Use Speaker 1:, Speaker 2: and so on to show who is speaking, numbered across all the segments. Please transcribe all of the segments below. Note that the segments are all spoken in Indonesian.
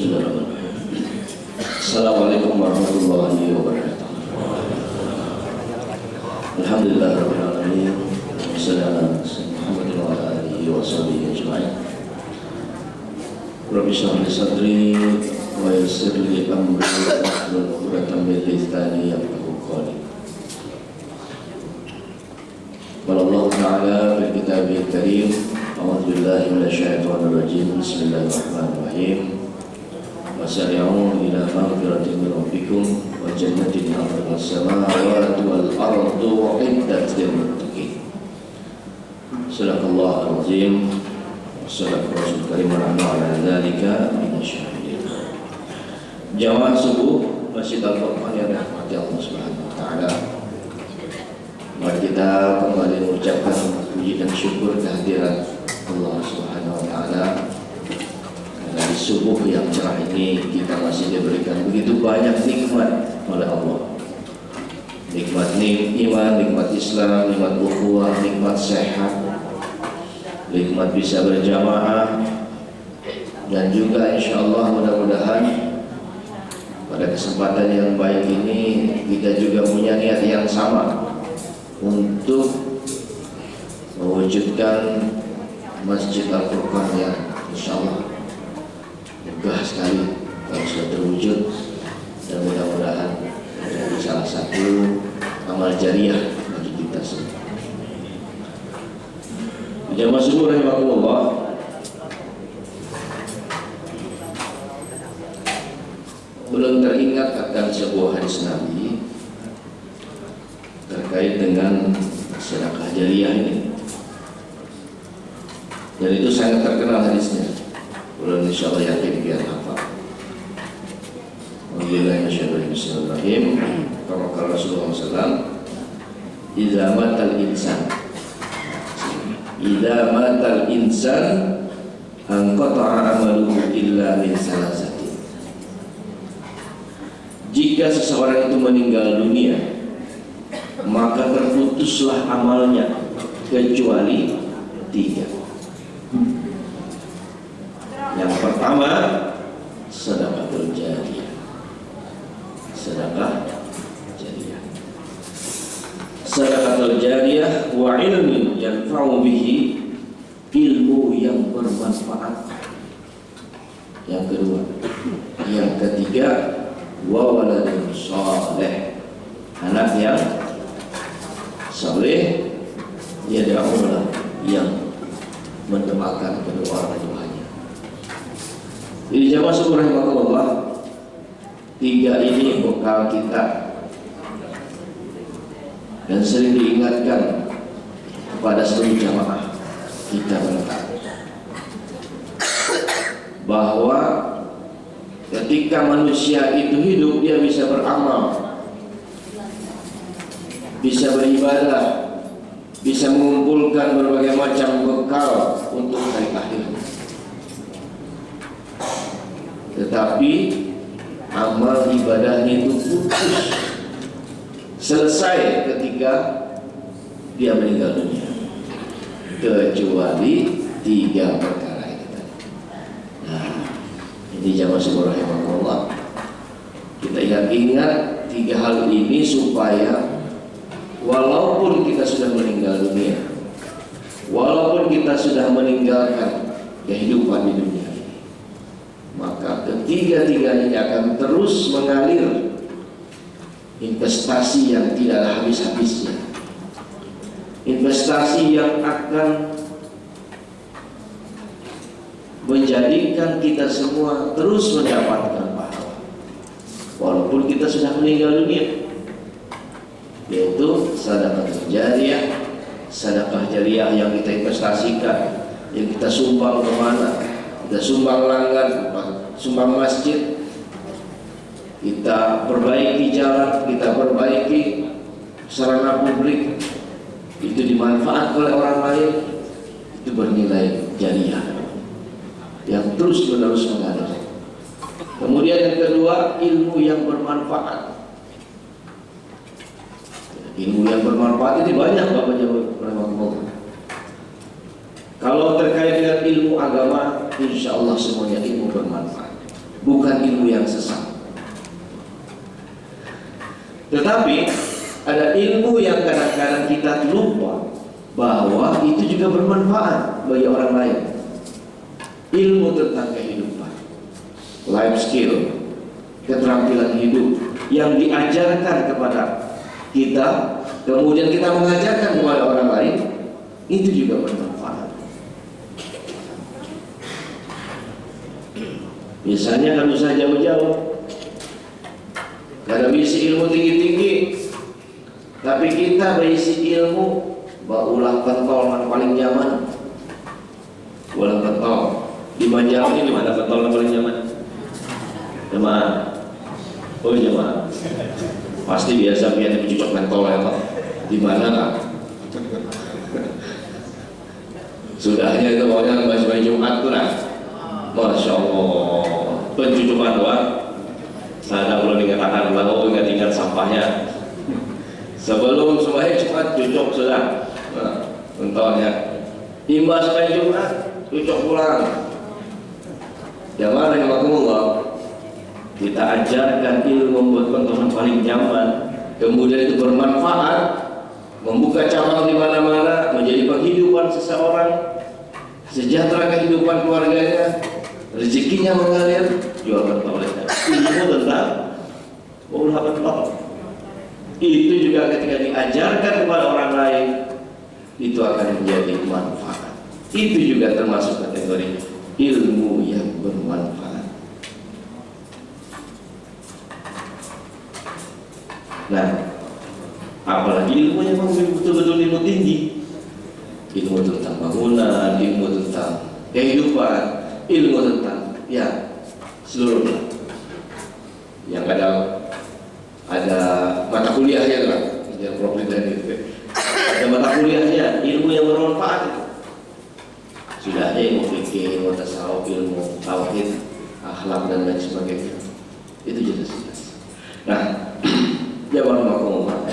Speaker 1: Bismillahirrahmanirrahim. Assalamualaikum warahmatullahi wabarakatuh. Alhamdulillahirabbil alamin. Wassallallahu Muhammadin wa ala alihi wa sahbihi ajma'in. Rabbi shrah li sadri wa yassir li amri wahlul 'uqdatam min lisani yafqahu qawli. Qala Allah Ta'ala fil kitabil karim. A'udzu billahi minasyaitonir rajim. Bismillahirrahmanirrahim. Wasari'u ila maghfiratin min rabbikum wa jannatin 'arduha as-samawati wal ardu u'iddat lil muttaqin. Sadaqallahul azim. Wassalatu rasul karim wa ala dzalika minasyahidin. Jamaah subuh Masjid Al-Furqan yang dirahmati Allah Subhanahu wa taala. Mari kita kembali mengucapkan puji dan syukur kehadiran Allah Subhanahu wa taala. Dari subuh yang cerah ini kita masih diberikan begitu banyak nikmat oleh Allah. Nikmat iman, nikmat Islam, nikmat ukhuwah, nikmat sehat, nikmat bisa berjamaah, dan juga insyaallah mudah-mudahan pada kesempatan yang baik ini kita juga punya niat yang sama untuk mewujudkan Masjid Al-Furqan yang insyaallah megah sekali kalau sudah terwujud, dan mudah-mudahan menjadi salah satu amal jariah bagi kita semua. Jamaah subuh rahimakumullah, belum teringat akan sebuah hadis Nabi terkait dengan sedekah jariah ini, dan itu sangat terkenal hadisnya. Belum insyaallah yakin biar hafal. Bismillahirrahmanirrahim. Kama qala Rasulullah SAW, idza matal insan anqata'a amaluhu illa min salasatin. Jika seseorang itu meninggal dunia, maka terputuslah amalnya kecuali 3. Yang pertama, sedekah jariyah. Sedekah jariyah. Sedekah jariyah wa ilmin yanfa'u bihi, ilmu yang bermanfaat. Yang kedua. Yang ketiga, wa waladun shalih, anak yang saleh, yad'ulah, yang mendoakan kedua orang tuanya. Jadi jamaah sekalian rahimakumullah, 3 ini bekal kita, dan sering diingatkan kepada seluruh jamaah kita bahwa ketika manusia itu hidup, dia bisa beramal, bisa beribadah, bisa mengumpulkan berbagai macam bekal untuk hari akhir. Tetapi amal ibadahnya itu putus, selesai ketika dia meninggal dunia, kecuali 3 perkara itu. Nah, ini jamaah sekalian rahimakumullah, kita ingat-ingat 3 hal ini supaya walaupun kita sudah meninggal dunia, walaupun kita sudah meninggalkan kehidupan di dunia, maka ketiga-tiganya akan terus mengalir investasi yang tidak ada habis-habisnya, investasi yang akan menjadikan kita semua terus mendapatkan pahala walaupun kita sudah meninggal dunia, yaitu sedekah jariyah. Sedekah jariyah yang kita investasikan, yang kita sumbang kemana, kita sumbang langgan, sumbang masjid, kita perbaiki jalan, kita perbaiki sarana publik, itu dimanfaatkan oleh orang lain, itu bernilai jariyah yang terus menerus mengalir. Kemudian yang kedua, ilmu yang bermanfaat. Ilmu yang bermanfaat ini banyak Bapak Jamaah. Kalau terkait dengan ilmu agama, insya Allah semuanya ilmu bermanfaat. bukan ilmu yang sesat. Tetapi ada ilmu yang kadang-kadang kita lupa bahwa itu juga bermanfaat bagi orang lain. Ilmu tentang kehidupan, life skill, keterampilan hidup yang diajarkan kepada kita, kemudian kita mengajarkan kepada orang lain, itu juga bermanfaat. Misalnya kalau usah jauh-jauh, kada berisi ilmu tinggi-tinggi, tapi kita berisi ilmu ulah pentol yang paling nyaman. Ulah pentol di Banjar ini mana pentol yang paling nyaman? Jemaah, oh jemaah, pasti biasa biar mencucuk pentol ya Pak. Di mana kan? Sudahnya itu pokoknya bahas Jumat tuh nah. Masya Allah, pencucukan doang. Saya belum dikatakan lalu ingat-ingat sampahnya. Sebelum semuanya Jumat cucuk sudah. Contohnya imbas main Jumat cucuk pulang. Jamaah rahimakumullah, kita ajarkan ilmu membuat teman-teman paling nyaman, kemudian itu bermanfaat, membuka cabang di mana-mana, menjadi penghidupan seseorang, sejahtera kehidupan keluarganya, rezekinya mengalir, jual pentolnya. Ilmu tentang ulah pentol. Itu juga ketika diajarkan kepada orang lain, itu akan menjadi manfaat. Itu juga termasuk kategori ilmu yang bermanfaat. Nah, apalagi ilmu yang betul-betul ilmu tinggi, ilmu tentang bangunan, ilmu tentang kehidupan, ilmu tentang ya seluruhnya. Yang ada mata kuliahnya kan, yang profit dan itu. Ada mata kuliahnya, ilmu yang bermanfaat itu. Sudah ada ilmu fikih, ilmu tasawuf, ilmu tauhid, akhlak dan lain sebagainya. Itu jelas-jelas. Nah, jawaban makomah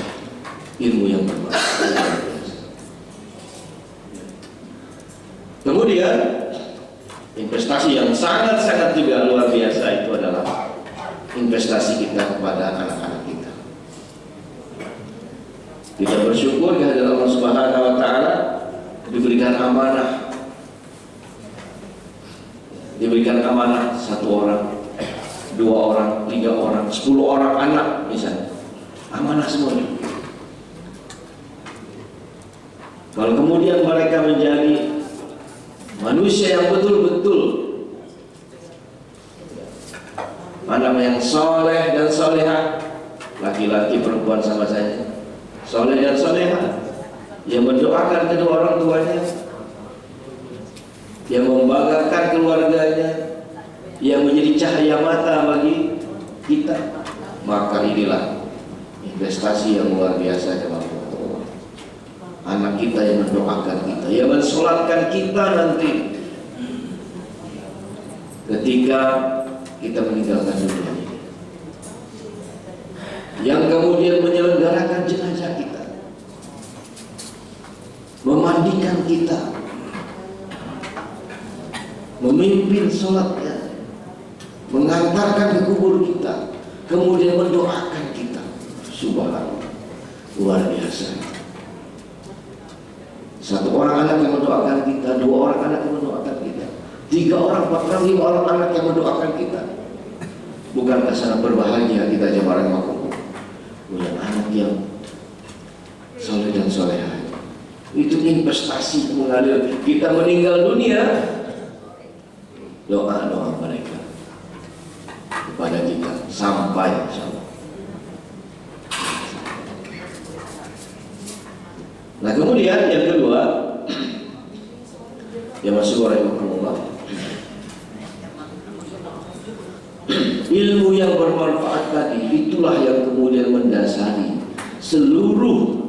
Speaker 1: ilmu yang bermanfaat. Kemudian investasi yang sangat-sangat juga luar biasa itu adalah investasi kita kepada anak-anak kita. Kita bersyukur kehadirat Allah Subhanahu wa taala, diberikan amanah. Diberikan amanah 1 orang, 2 orang, 3 orang, 10 orang anak misalnya. Amanah semuanya. Kalau kemudian mereka menjadi manusia yang betul-betul yang soleh dan soleha, laki-laki perempuan sama saja, soleh dan soleha, yang mendoakan kedua orang tuanya, yang membanggakan keluarganya, yang menjadi cahaya mata bagi kita, maka inilah investasi yang luar biasa dalam Allah. Anak kita yang mendoakan kita, yang mensolatkan kita nanti ketika kita meninggalkan dunia ini, yang kemudian menyelenggarakan jenazah kita, memandikan kita, memimpin sholatnya, mengantarkan ke kubur kita, kemudian mendoakan kita. Subhanallah, luar biasa. 1 orang anak yang mendoakan kita, 2 orang anak yang mendoakan kita, 3 orang, 4 orang, 5 orang anak yang mendoakan kita. Bukankah sangat berbahagia kita jemaah yang makmum punya anak yang soleh dan soleha? Itu investasi mengalir. Kita meninggal dunia, doa-doa mereka kepada kita sampai insyaallah. Nah kemudian yang kedua, yang masuk rahimahullah, ilmu yang bermanfaat tadi, itulah yang kemudian mendasari seluruh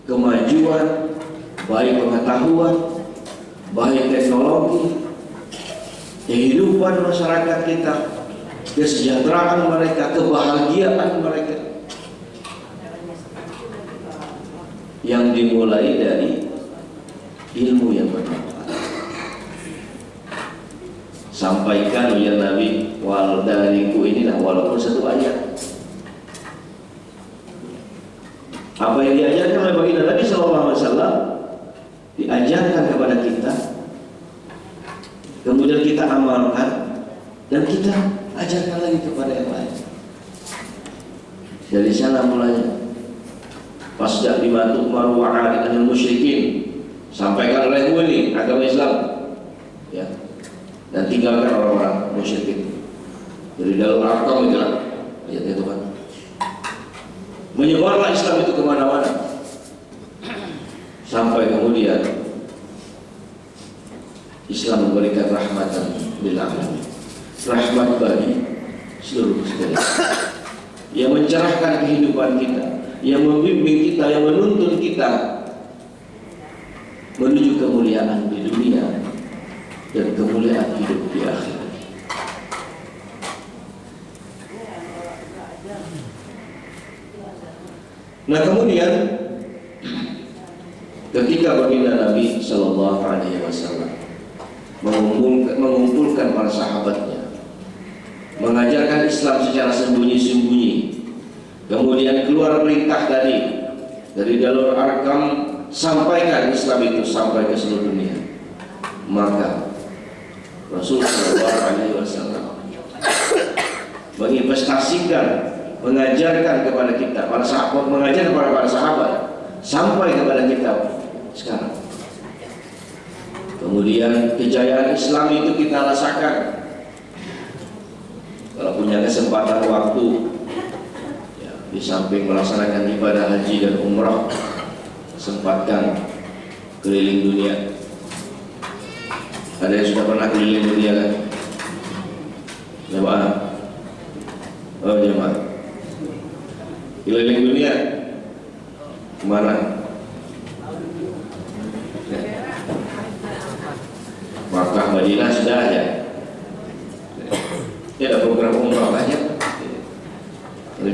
Speaker 1: kemajuan, baik pengetahuan, baik teknologi, kehidupan masyarakat kita, kesejahteraan mereka, kebahagiaan mereka, yang dimulai dari ilmu yang bermanfaat. Sampaikan ya Nabi, wal Apa yang diajarkan oleh baginda Nabi SAW diajarkan kepada kita, kemudian kita amalkan dan kita ajarkan lagi kepada yang lain. Dari sana mulanya. Fasda' bima tu'maru wa 'arid 'anil musyrikin. Sampaikan olehmu ini agama Islam, ya, dan tinggalkan orang-orang musyrik. Dari dalam Arqam itu lah, ayat itu kan. Menyebarlah Islam itu kemana-mana, sampai kemudian Islam memberikan rahmatan lil alamin, rahmat bagi seluruh sekalian, yang mencerahkan kehidupan kita, yang membimbing kita, yang menuntun kita menuju kemuliaan di dunia dan kemuliaan hidup di akhirat. Nah, kemudian ketika baginda Nabi Sallallahu Alaihi Wasallam mengumpulkan para sahabatnya, mengajarkan Islam secara sembunyi-sembunyi, kemudian keluar perintah tadi dari jalur Arqam, sampaikan Islam itu sampai ke seluruh dunia, maka Rasulullah SAW menginvestasikan, mengajarkan kepada kita, para sahabat, mengajar kepada para sahabat sampai kepada kita sekarang. Kemudian kejayaan Islam itu kita rasakan. Kalau punya kesempatan waktu, ya, di samping melaksanakan ibadah haji dan umrah, sempatkan keliling dunia. Ada yang sudah pernah keliling dunia kan? Jemaah, oh jemaah, keliling dunia kemana? Makkah, Madinah sudah aja. Ya, ada program umrah banyak.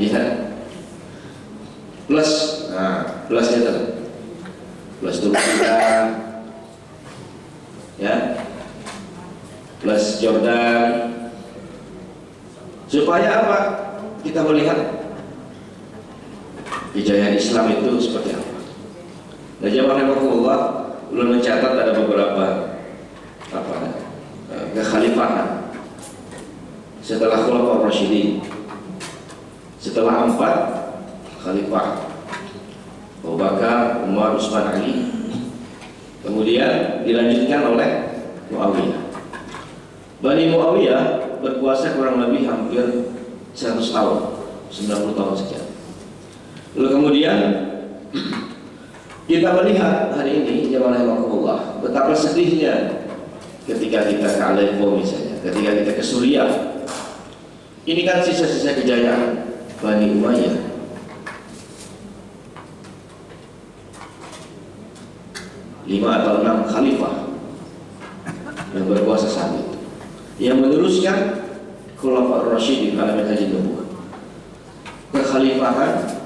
Speaker 1: Jihad plus, nah plusnya tuh, plus Turki, ya, plus Jordan, supaya apa? Kita melihat kejayaan Islam itu seperti apa. Nah, jamaah rahimahullah, belum mencatat ada beberapa kekhalifahan setelah Khulafaur Rasyidin, setelah 4 khalifah Abu Bakar, Umar, Utsman, Ali, kemudian dilanjutkan oleh Muawiyah. Bani Muawiyah berkuasa kurang lebih hampir 100 tahun, 90 tahun sekian. Lalu kemudian kita melihat hari ini, jamaah rahimahullah, betapa sedihnya ketika kita ke Aleppo misalnya, ketika kita ke Suriah. Ini kan sisa-sisa kejayaan Bani Umayyah. Lima atau 6 khalifah yang berkuasa saat itu, yang meneruskan Khulafaur Rasyidin ala manhaj nubuwah. Kekhalifahan,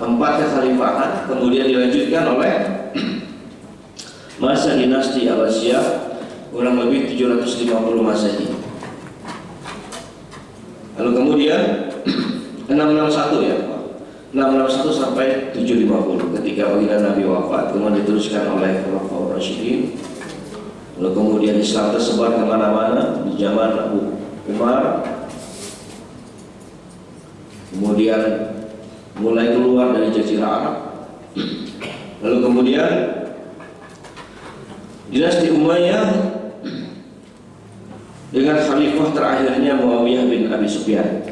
Speaker 1: 4 kekhalifahan, kemudian dilanjutkan oleh masa dinasti Abbasiyah kurang lebih 750 Masehi. Lalu kemudian 661 ya, 661 sampai 750 ketika baginda Nabi wafat, kemudian diteruskan oleh Khulafaur Rasyidin. Lalu kemudian Islam tersebar kemana-mana di zaman Abu Umar. Kemudian mulai keluar dari Jazirah Arab. Lalu kemudian dinasti Umayyah dengan khalifah terakhirnya Muawiyah bin Abi Sufyan.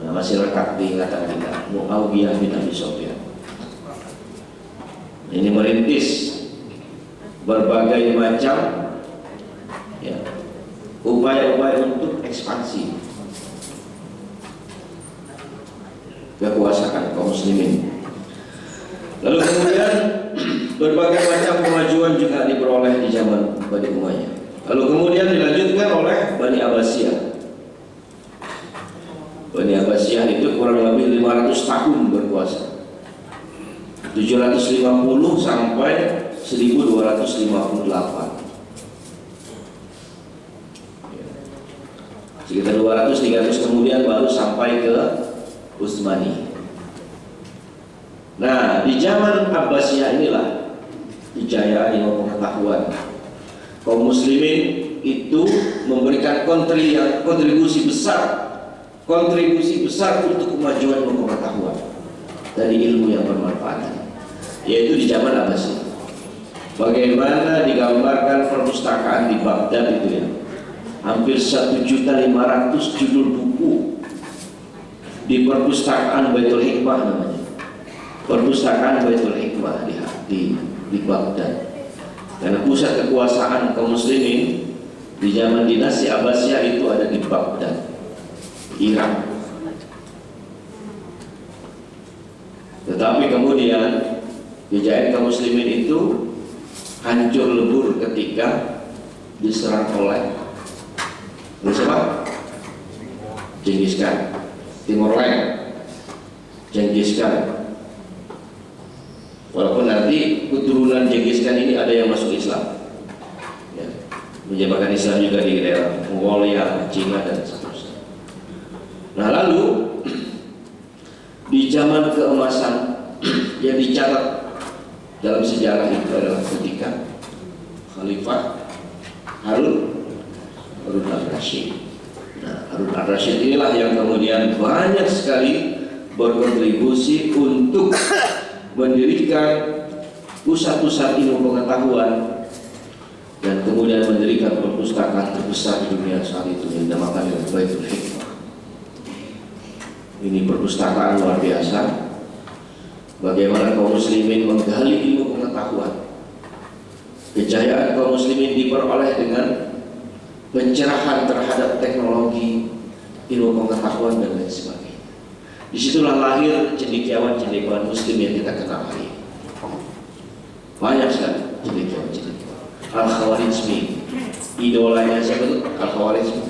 Speaker 1: Nah, masih lekat di ingatan kita, Muawiyah bin Abi Sufyan. Ini merintis berbagai macam, ya, upaya-upaya untuk ekspansi kekuasaan kaum muslimin. Lalu kemudian berbagai macam kemajuan juga diperoleh di zaman Bani Umayyah. Lalu kemudian dilanjutkan oleh Bani Abbasiyah. Bani Abbasiyah itu kurang lebih 500 tahun berkuasa, 750 sampai 1258. Sekitar 200-300 kemudian baru sampai ke Utsmani. Nah, di zaman Abbasiyah inilah kejayaan ilmu pengetahuan. Kaum muslimin itu memberikan kontribusi besar untuk kemajuan ilmu pengetahuan dari ilmu yang bermanfaat, yaitu di zaman Abbasiyah. Bagaimana digambarkan perpustakaan di Baghdad itu ya, hampir 1.500.000 judul buku di perpustakaan Baitul Hikmah namanya. Perpustakaan Baitul Hikmah di Baghdad. Karena pusat kekuasaan kaum muslimin di zaman dinasti Abbasiyah itu ada di Baghdad, Irak. Tetapi kemudian kejayaan kaum muslimin itu hancur lebur ketika diserang oleh siapa? Genghis Khan, Timur Leste, Genghis Khan. Walaupun nanti keturunan Genghis Khan ini ada yang masuk Islam, ya, menyebarkan Islam juga di daerah Mongolia, Cina dan seterusnya. Nah, lalu di zaman keemasan yang dicatat dalam sejarah itu adalah ketika Khalifah Harun al-Rashid. Nah, Harun al-Rashid inilah yang kemudian banyak sekali berkontribusi untuk mendirikan pusat-pusat ilmu pengetahuan dan kemudian mendirikan perpustakaan terbesar di dunia saat itu yang dinamakan Baitul Hikmah. Ini perpustakaan luar biasa. Bagaimana kaum muslimin menggali ilmu pengetahuan. Kejayaan kaum muslimin diperoleh dengan pencerahan terhadap teknologi, ilmu pengetahuan dan lain sebagainya. Disitulah lahir cendekiawan-cendekiawan muslim yang kita kenal hari ini. Banyak sekali cendekiawan-cendekiawan. Al-Khawarizmi, idolanya siapa itu? Al-Khawarizmi.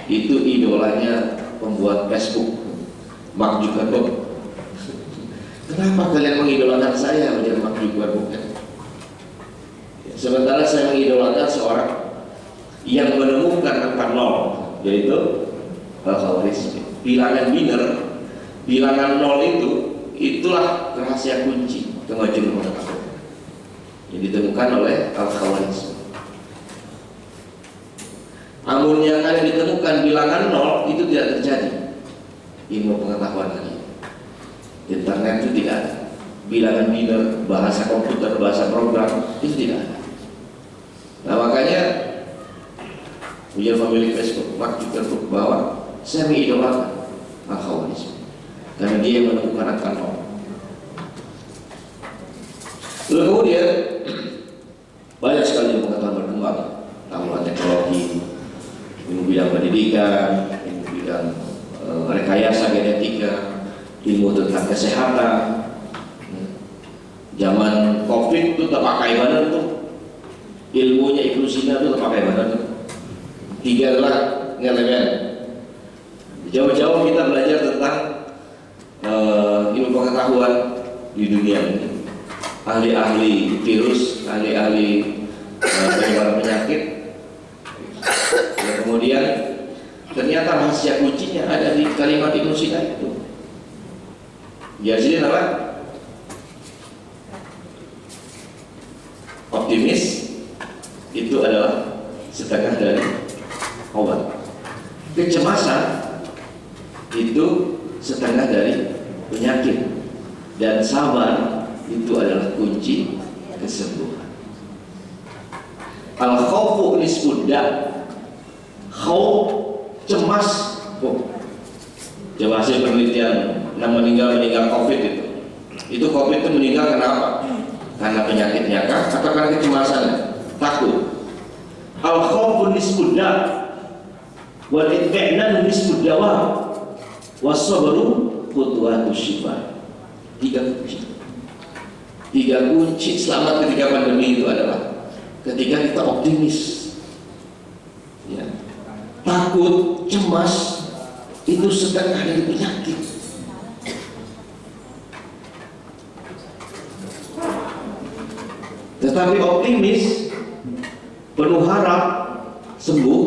Speaker 1: Itu idolanya pembuat Facebook, Mark Zuckerberg. Kenapa kalian mengidolakan saya menjadi Mark Zuckerberg? Sementara saya mengidolakan seorang yang menemukan angka nol, yaitu Al-Khawarizmi. Bilangan nol itulah rahasia kunci kemajuan pengetahuan yang ditemukan oleh Al-Khawarizmi. Amunnya kalian ditemukan bilangan nol, itu tidak terjadi ilmu pengetahuan lagi. Internet itu tidak ada. Bilangan biner, bahasa komputer, bahasa program itu tidak ada. Nah, makanya punya pemilik Facebook, Mark Zuckerberg, bahwa saya mengidolakan Al-Khawarizmi karena dia yang menemukan angka nol. Lalu kemudian banyak sekali pengetahuan berkembang, tambahan teknologi, ilmu bidang pendidikan, ilmu bidang rekayasa genetika, ilmu tentang kesehatan. Zaman COVID itu terpakai banget tuh, ilmunya Ibnu Sina itu terpakai banget tuh. 3 adalah elemen. Jauh-jauh kita belajar tentang ilmu pengetahuan di dunia ini. Ahli-ahli virus, ahli-ahli penyebaran penyakit. Dan kemudian ternyata rahasia kuncinya ada di kalimat Ibnu Sina itu. Jadi apa? Optimis itu adalah setengah dari obat. Kecemasan itu setengah dari penyakit. Dan sabar itu adalah kunci kesembuhan. Al-khawfu nisfudda. Khawf, cemas. Coba hasil penelitian meninggal COVID itu. Itu COVID itu meninggal kenapa? Karena penyakitnya kah? Atau karena kecemasan? Takut. Al-khawfu nisfudda. Wal itmi'nanu nisfudda was-sabru khutwatus syifa. 3 kunci selamat ketika pandemi itu adalah ketika kita optimis, ya. Takut, cemas itu setengah dari penyakit. Tetapi optimis, penuh harap sembuh,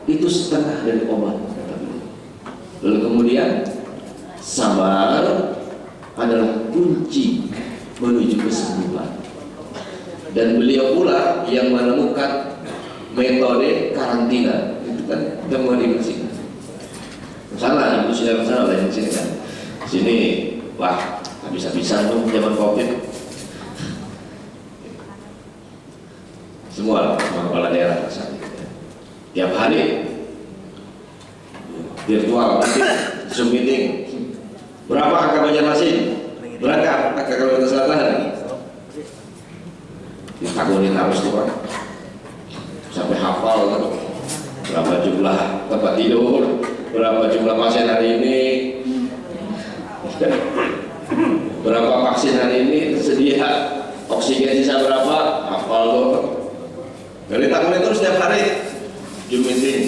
Speaker 1: itu setengah dari obat. Lalu kemudian sabar adalah kunci menuju kesembuhan. Dan beliau pula yang menemukan metode karantina. Itu kan kita mau dibersihkan. Salah, ibu sudah salah di sini kan. Sini, wah, habis-habisan tuh zaman COVID. Semua kepala daerah saat itu. Tiap hari virtual Zoom meeting. Berapa angka Banjarmasin? Berangkat angka Kalimantan Selatan? Ditakutin harus tuh Pak. Sampai hafal kan? Berapa jumlah tempat tidur, berapa jumlah pasien hari ini, berapa vaksin hari ini tersedia, oksigen sisa berapa, hafal tuh. Dari takutin terus setiap hari Zoom meeting.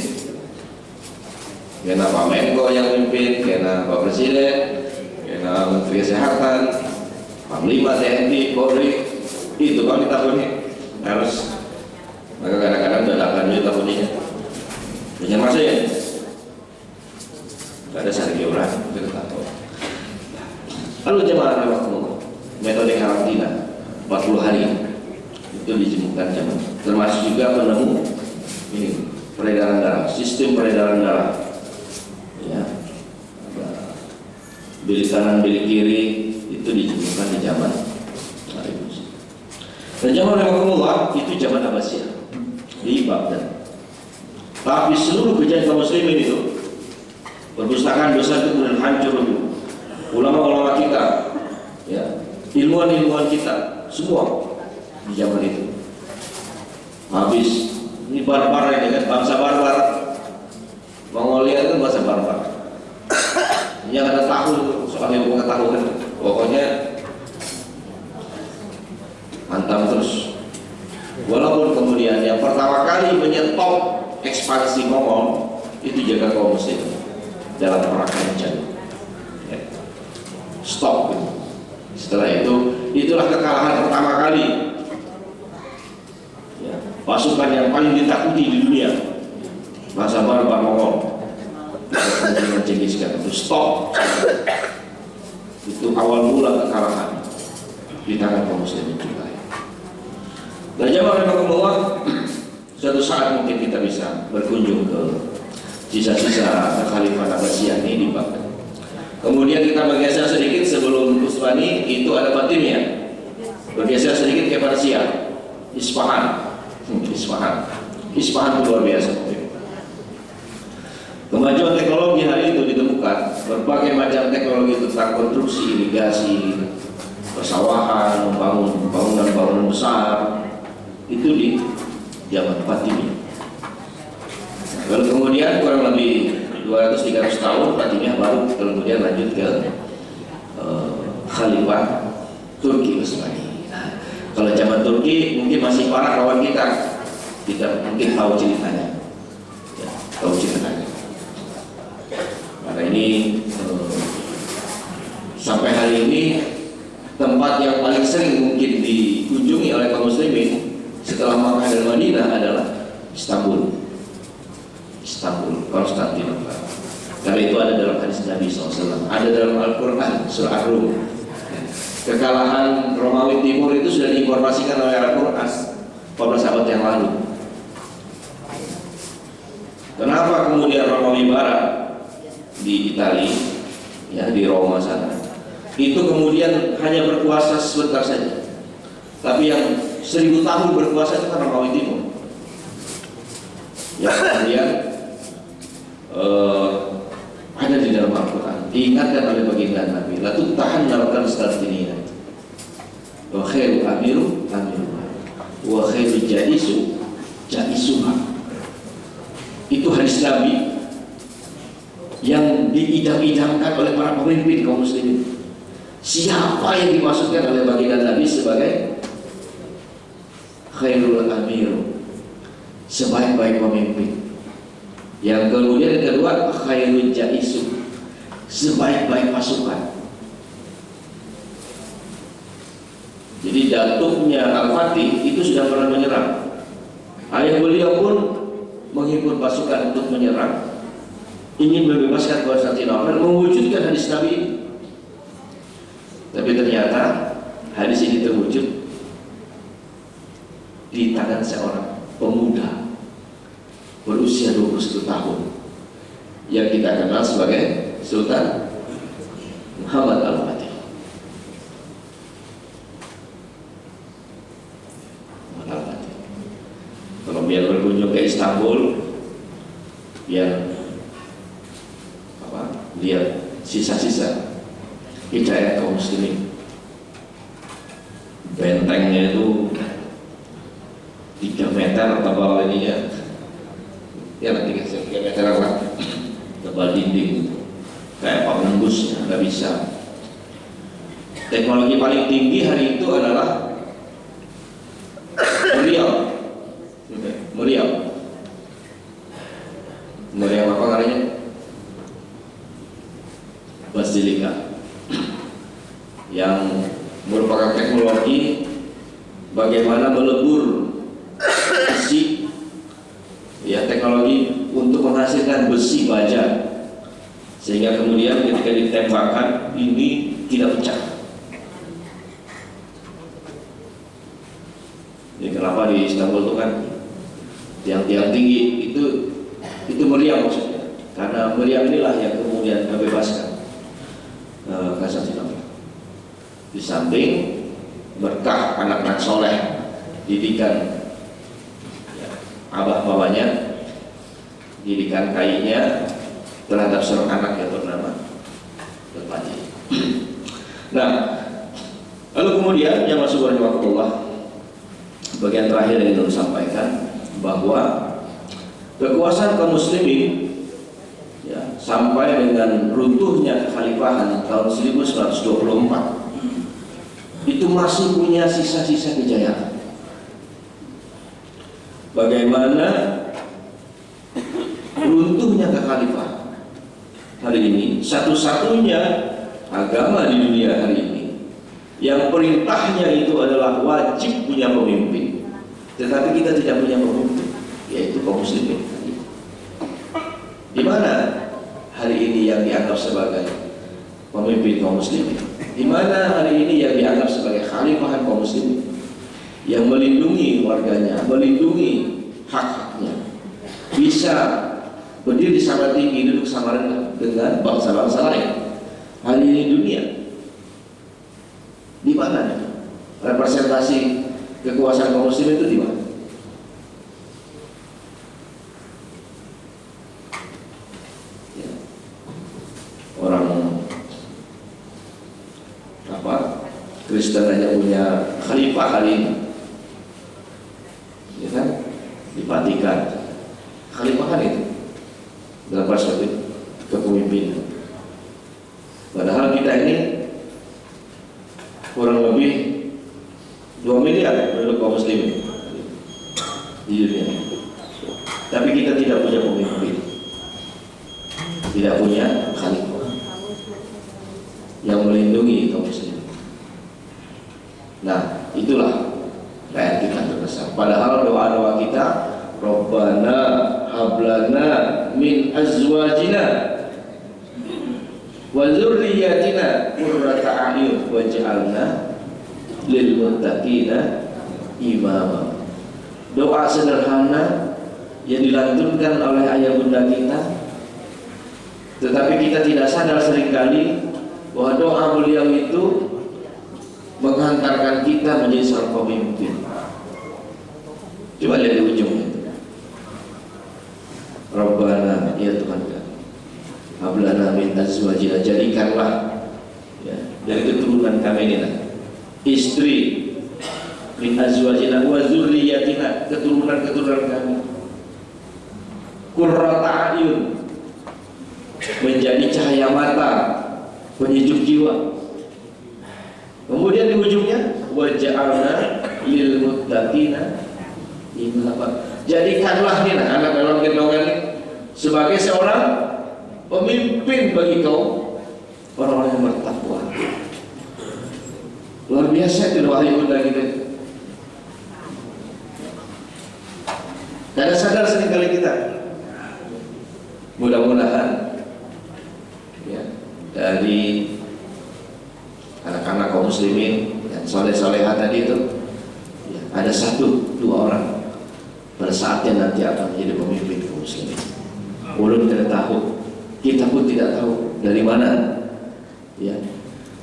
Speaker 1: Kena Pak Menko yang mimpin, kena Pak Presiden, kena Menteri Kesehatan, Panglima TNI, Polri, itu kami takutnya harus. Maka kadang-kadang dadakan juga takutnya. Jangan masuk ya. Gak ada sargi orang, kita tak tahu. Lalu jemaah waktu metode karantina 40 hari itu dijemukkan jemaah. Termasuk juga penemu ini peredaran darah, sistem peredaran darah. Ya, bilik kanan, bilik kiri itu dijemukkan di zaman Harun. Dan zaman Rasulullah itu zaman Abbasiyah di Baghdad. Tapi seluruh kejadian kaum muslimin itu, perpustakaan besar itu kemudian hancur itu. Ulama-ulama kita, ya, ilmuwan-ilmuwan kita, semua di zaman itu habis. Ini barbar ini kan, bangsa barbar. Mongolia itu bahasa barbar. Yang ada tahu soal ilmu pengetahuan, pokoknya hantam terus. Walaupun kemudian yang pertama kali menyetop ekspansi Mongol itu jaga kaum muslim dalam perang Hancan. Ya. Stop. Setelah itu, itulah kekalahan pertama kali. Ya. Pasukan yang paling ditakuti di dunia, bangsa barbar Mongol. Itu stop. Itu awal mula kekalahan di tangan kaum muslimin juga. Dan jamaah rahimakumullah, suatu saat mungkin kita bisa berkunjung ke sisa-sisa kekhalifahan Abbasiyah ini di Baghdad. Kemudian kita bergeser sedikit sebelum Utsmani, itu ada Fatimiyah. Bergeser sedikit ke Persia, Isfahan. Isfahan itu luar biasa. Kemajuan teknologi hari itu ditemukan, berbagai macam teknologi tentang konstruksi, irigasi, persawahan, membangun bangunan-bangunan besar, itu di zaman Fatimiyah. Lalu kemudian kurang lebih 200-300 tahun Fatimiyah baru kemudian lanjut ke Khalifah Turki Utsmani. Nah, kalau zaman Turki mungkin masih parah lawan kita mungkin tahu ceritanya, ya, tahu ceritanya. Karena ini sampai hari ini tempat yang paling sering mungkin dikunjungi oleh kaum muslimin setelah Makkah dan Madinah adalah Istanbul, Konstantinopel. Karena itu ada dalam hadis Nabi SAW, ada dalam Al-Quran, surah Ar-Rum. Kekalahan Romawi Timur itu sudah diinformasikan oleh Al-Quran 14 abad yang lalu. Kenapa kemudian Romawi Barat di Italia, ya, di Roma sana, itu kemudian hanya berkuasa sebentar saja, tapi yang 1000 tahun berkuasa itu kan Romawi Timur. Ya, kemudian ada di dalam Al-Quran, diingatkan oleh baginda Nabi, la tutahanna Konstantinia wa khairu amiru wa khairu jaisuha. Itu hadis Nabi yang diidam-idamkan oleh para pemimpin kaum muslimin. Siapa yang dimaksudkan oleh baginda Nabi sebagai khairul amiru, sebaik-baik pemimpin? Yang kemudian yang kedua, khairul jaisu, sebaik-baik pasukan. Jadi datuknya Al-Fatih itu sudah pernah menyerang. Ayah beliau pun menghimpun pasukan untuk menyerang, ingin membebaskan Konstantinopel, mewujudkan hadis Nabi. ternyata hadis ini terwujud di tangan seorang pemuda berusia 21 tahun yang kita kenal sebagai Sultan Muhammad Al-Fatih. Kalau biar berkunjung ke Istanbul, biar lihat sisa-sisa hidayah kaum muslimin. Bentengnya itu 3 meter tebal ini ya. Ya nanti 3 meter apa? Tebal dinding, kayak penembusnya nggak bisa. Teknologi paling tinggi hari itu adalah meriam apa namanya? Basilika, yang merupakan teknologi bagaimana melebur besi, ya, teknologi untuk menghasilkan besi baja sehingga kemudian ketika ditembakkan ini tidak pecah. Jadi kenapa di Istanbul itu kan tiang-tiang tinggi itu meriam maksudnya, karena meriam inilah yang kemudian membebaskan Konstantinopel. Di samping berkah anak-anak soleh, didikan ya, abah-babanya, didikan kainya terhadap seorang anak yang bernama Al-Fatih. Nah, lalu kemudian yang masuk warahmatullah, bagian terakhir yang ingin sampaikan bahwa kekuasaan kaum muslimin ya, sampai dengan runtuhnya kekhalifahan tahun 1924 itu masih punya sisa-sisa kejayaan. Bagaimana runtuhnya kekhalifahan hari ini, satu-satunya agama di dunia hari ini yang perintahnya itu adalah wajib punya pemimpin, tetapi kita tidak punya pemimpin, yaitu kaum muslimin. Di mana hari ini yang dianggap sebagai pemimpin kaum muslimin? Di mana hari ini yang dianggap sebagai khalifahan kaum muslimin, yang melindungi warganya, melindungi hak-haknya, bisa berdiri sama tinggi, duduk sama rendah dengan bangsa-bangsa lain hari ini dunia? Di mana representasi kekuasaan kaum muslimin itu di mana? Kristen hanya punya khalifah hari ini, ya kan? Di Vatikan, khalifah kan itu dalam perspektif kepemimpinan. Padahal kita ini kurang lebih 2 miliar penduduk kaum muslimin di dunia, tapi kita tidak punya pemimpin, tidak punya khalifah yang melindungi kaum muslimin. Nah, itulah rakyat kita terbesar. Padahal doa-doa kita, Rabbana hablana min azwajina wa dzurriyyatina qurrata a'yun waj'alna lil muttaqina imama. Doa sederhana yang dilantunkan oleh ayah bunda kita, tetapi kita tidak sadar seringkali bahwa doa beliau itu menghantarkan kita menjadi seorang pemimpin. Coba lihat di ujungnya, Rabbana, ya Tuhan kami, hablana min azwajina, jadikanlah ya, dari keturunan kami ini istri, min azwajina wa dzurriyyatina, keturunan-keturunan kami, qurrata a'yun, menjadi cahaya mata, penyejuk jiwa. Kemudian di ujungnya waja'alna lil muttaqina imama, jadikanlah nih anak dalam gendongan ini sebagai seorang pemimpin bagi kaum orang-orang yang bertakwa. Luar biasa itu doa ibunda kita. Karena sadar seringkali kita, mudah-mudahan ya, dari anak-anak kaum muslimin yang soleh-soleha tadi itu ya, ada 1-2 orang pada saatnya nanti akan menjadi pemimpin kaum muslimin. Ulun tidak tahu, kita pun tidak tahu dari mana, ya,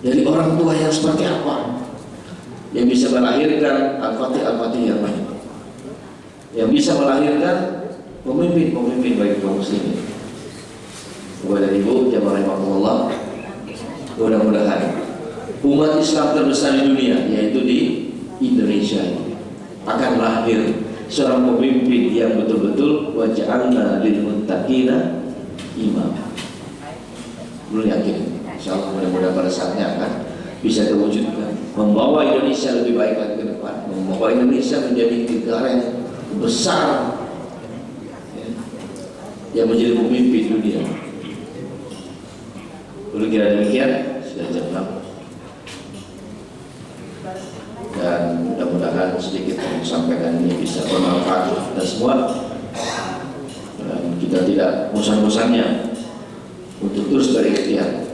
Speaker 1: dari orang tua yang seperti apa yang bisa melahirkan al-fatih yang lain, yang bisa melahirkan pemimpin-pemimpin bagi kaum muslimin. Kepada ibu jamaah rahimahullah, mudah-mudahan umat Islam terbesar di dunia, yaitu di Indonesia ini, akan lahir seorang pemimpin yang betul-betul waj'alna lil muttaqina imam. Belum yakin, insyaallah mudah-mudahan pada saatnya akan bisa terwujudkan, membawa Indonesia lebih baik lagi ke depan, membawa Indonesia menjadi negara yang besar, ya, yang menjadi pemimpin dunia. Dulu kira demikian, sudah jam 6. Dan mudah-mudahan sedikit yang disampaikan ini bisa bermanfaat kita semua, dan kita tidak bosan-bosannya untuk terus berikhtiar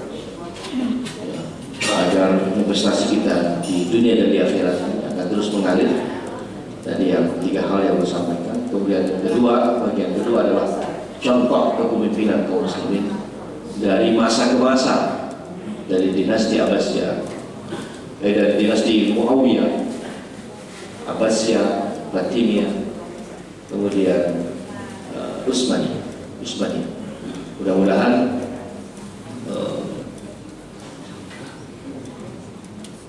Speaker 1: agar investasi kita di dunia dan di akhirat akan terus mengalir. Tadi yang 3 hal yang disampaikan. Kemudian bagian kedua adalah contoh kepemimpinan kaum muslimin dari masa ke masa, dari dinasti Abbasiyah, dari dinasti Muawiyah, Abbasiyah, Fatimiyah, kemudian Utsmaniyah. Mudah-mudahan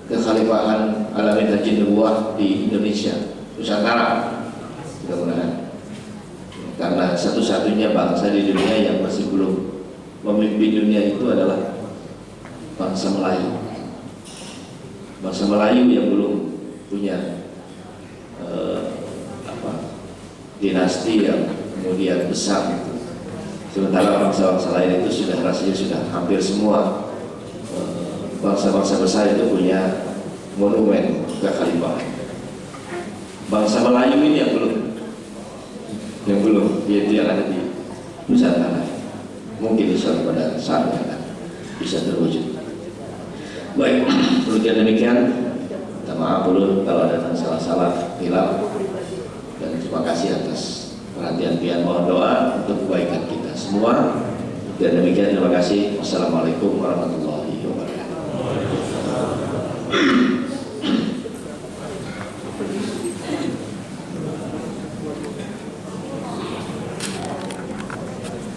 Speaker 1: kekhalifahan Alamin Haji Nubuwah di Indonesia Nusantara, mudah-mudahan, karena satu-satunya bangsa di dunia yang masih belum memimpin dunia itu adalah bangsa Melayu. Bangsa Melayu yang belum punya dinasti yang kemudian besar. Sementara bangsa-bangsa lain itu sudah rasanya sudah hampir semua bangsa-bangsa besar itu punya monumen kekhalifahan. Bangsa Melayu ini yang belum, yaitu yang ada di Nusantara. Mungkin insya Allah pada saatnya akan bisa terwujud. Baik, demikian. Minta maaf dulu kalau ada salah-salah hilaf, dan terima kasih atas perhatian. Mohon doa untuk kebaikan kita semua. Dan demikian, terima kasih. Wassalamualaikum warahmatullahi wabarakatuh.